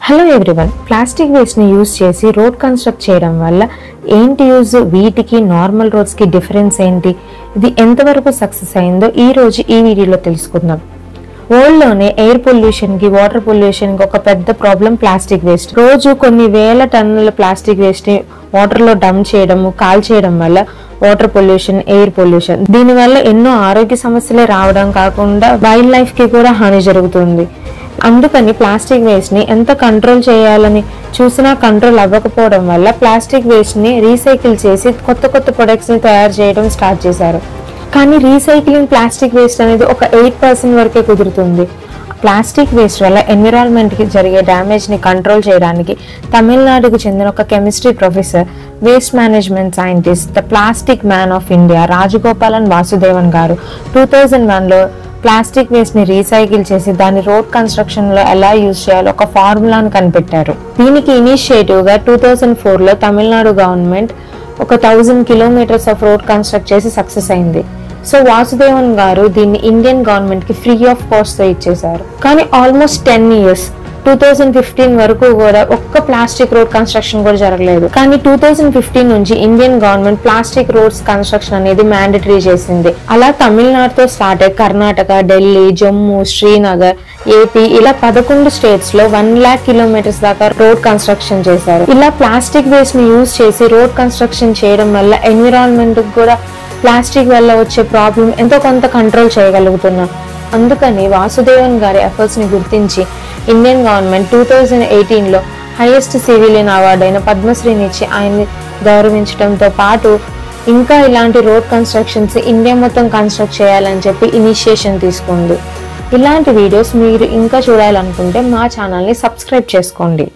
Hello everyone, plastic వేస్ట్ని use చేసి road construct చేయడం వల్ల ఏంటి యూజ్, వీటికి నార్మల్ రోడ్స్కి డిఫరెన్స్ ఏంటి, ఇది ఎంతవరకు సక్సెస్ అయిందో ఈరోజు ఈ వీడియోలో తెలుసుకుందాం. వరల్డ్లోనే ఎయిర్ పొల్యూషన్కి, వాటర్ పొల్యూషన్కి ఒక పెద్ద ప్రాబ్లం ప్లాస్టిక్ వేస్ట్. రోజు కొన్ని వేల టన్నుల ప్లాస్టిక్ వేస్ట్ని వాటర్లో డంప్ చేయడము, కాల్ చేయడం వల్ల వాటర్ పొల్యూషన్, ఎయిర్ పొల్యూషన్, దీనివల్ల ఎన్నో ఆరోగ్య సమస్యలే రావడం కాకుండా వైల్డ్ లైఫ్కి కూడా హాని జరుగుతుంది. అందుకని ప్లాస్టిక్ వేస్ట్ని ఎంత కంట్రోల్ చేయాలని చూసినా కంట్రోల్ అవ్వకపోవడం వల్ల ప్లాస్టిక్ వేస్ట్ని రీసైకిల్ చేసి కొత్త ప్రొడక్ట్స్ని తయారు చేయడం స్టార్ట్ చేశారు. కానీ రీసైక్లింగ్ ప్లాస్టిక్ వేస్ట్ అనేది ఒక 8% వరకే కుదురుతుంది. ప్లాస్టిక్ వేస్ట్ వల్ల ఎన్విరాన్మెంట్కి జరిగే డ్యామేజ్ని కంట్రోల్ చేయడానికి తమిళనాడుకు చెందిన ఒక chemistry professor, waste management scientist, the plastic man of India Rajagopalan Vasudevan గారు 2001లో ప్లాస్టిక్ వేస్ట్ ని రీసైకిల్ చేసి దాన్ని రోడ్ కన్స్ట్రక్షన్ లో ఎలా యూజ్ చేయాలో ఒక ఫార్ములాను కనిపెట్టారు. దీనికి ఇనిషియేటివ్ గా 2004లో తమిళనాడు గవర్నమెంట్ ఒక 1000 కిలోమీటర్స్ ఆఫ్ రోడ్ కన్స్ట్రక్ట్ చేసి సక్సెస్ అయింది. సో వాసుదేవన్ గారు దీన్ని ఇండియన్ గవర్నమెంట్ కి ఫ్రీ ఆఫ్ కాస్ట్ తో ఇచ్చేశారు. కానీ ఆల్మోస్ట్ 10 years 2015 వరకు కూడా ఒక్క ప్లాస్టిక్ రోడ్ కన్స్ట్రక్షన్ కూడా జరగలేదు. కానీ 2015 నుంచి Indian government plastic roads construction అనేది మ్యాండేటరీ చేసింది. అలా తమిళనాడుతో స్టార్ట్ అయ్యి కర్ణాటక, ఢిల్లీ, జమ్మూ, శ్రీనగర్, ఏపీ ఇలా 11 స్టేట్స్ లో 1 lakh kilometers దాకా రోడ్ కన్స్ట్రక్షన్ చేశారు. ఇలా ప్లాస్టిక్ వేస్ట్ ని యూజ్ చేసి రోడ్ కన్స్ట్రక్షన్ చేయడం వల్ల ఎన్విరాన్మెంట్ కూడా ప్లాస్టిక్ వల్ల వచ్చే ప్రాబ్లం ఎంతో కొంత కంట్రోల్ చేయగలుగుతున్నాం. అందుకని వాసుదేవన్ గారి ఎఫర్ట్స్ ని గుర్తించి ఇండియన్ గవర్నమెంట్ 2018లో హైయెస్ట్ సివిలియన్ అవార్డు అయిన పద్మశ్రీని ఇచ్చి ఆయన్ని గౌరవించడంతో పాటు ఇంకా ఇలాంటి రోడ్ కన్స్ట్రక్షన్స్ ఇండియా మొత్తం కన్స్ట్రక్ట్ చేయాలని చెప్పి ఇనిషియేషన్ తీసుకుంది. ఇలాంటి వీడియోస్ మీరు ఇంకా చూడాలనుకుంటే మా ఛానల్ని సబ్స్క్రైబ్ చేసుకోండి.